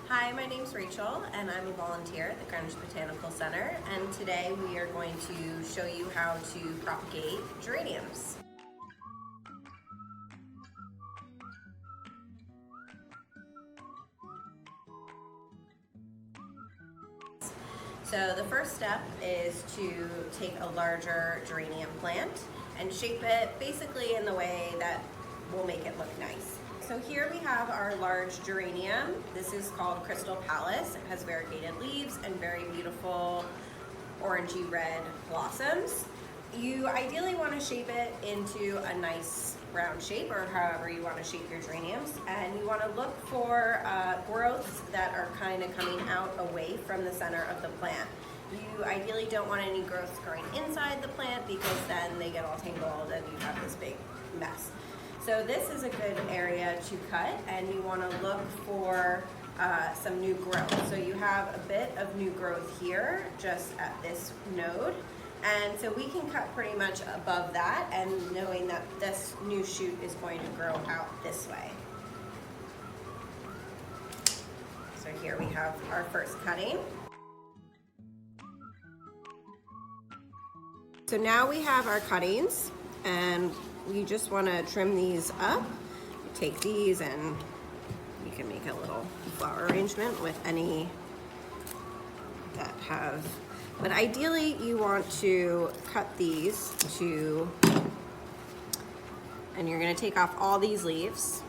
Hi, my name's Rachel and I'm a volunteer at the Greenwich Botanical Center, and today we are going to show you how to propagate geraniums. So the first step is to take a larger geranium plant and shape it basically in the way that will make it look nice. So here we have our large geranium. This is called Crystal Palace. It has variegated leaves and very beautiful orangey red blossoms. You ideally want to shape it into a nice round shape, or however you want to shape your geraniums, and you want to look for growths that are kind of coming out away from the center of the plant. You ideally don't want any growths growing inside the plant because then they get all tangled and you have this big mess. So this is a good area to cut, and you want to look for some new growth. So you have a bit of new growth here just at this node. And so we can cut pretty much above that, and knowing that this new shoot is going to grow out this way. So here we have our first cutting. So now we have our cuttings, and we just want to trim these up. You take these and you can make a little flower arrangement with any that have, but ideally you want to cut these to, and you're going to take off all these leaves,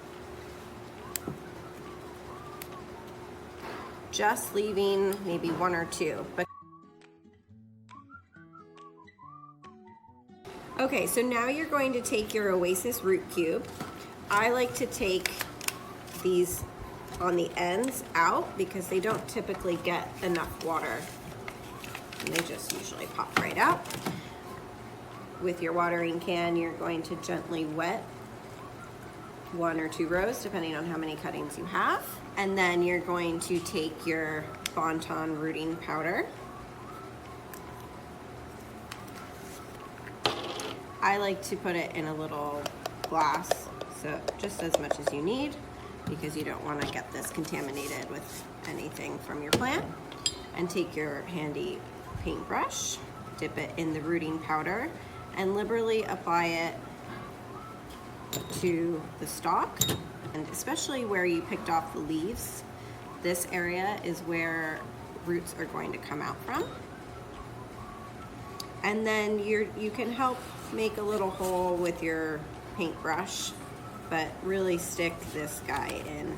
just leaving maybe one or two. But okay, so now you're going to take your Oasis root cube. I like to take these on the ends out because they don't typically get enough water. And they just usually pop right out. With your watering can, you're going to gently wet 1 or 2 rows, depending on how many cuttings you have. And then you're going to take your Bonton rooting powder. I like to put it in a little glass, so just as much as you need, because you don't want to get this contaminated with anything from your plant. And take your handy paintbrush, dip it in the rooting powder, and liberally apply it to the stalk, and especially where you picked off the leaves. This area is where roots are going to come out from. And then you can help make a little hole with your paintbrush, but really stick this guy in.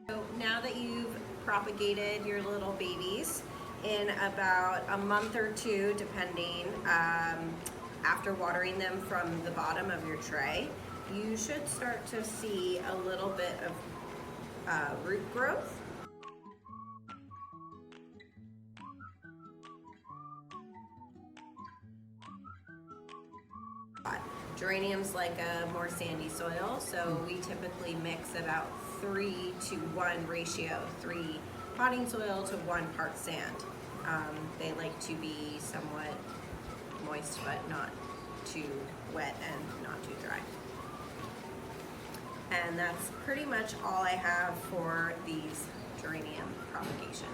So now that you've propagated your little babies, in about a month or 2, depending, after watering them from the bottom of your tray, you should start to see a little bit of root growth. Geraniums like a more sandy soil, so we typically mix about 3-to-1 ratio, 3 potting soil to 1 part sand. They like to be somewhat moist, but not too wet and not too dry. And that's pretty much all I have for these geranium propagation.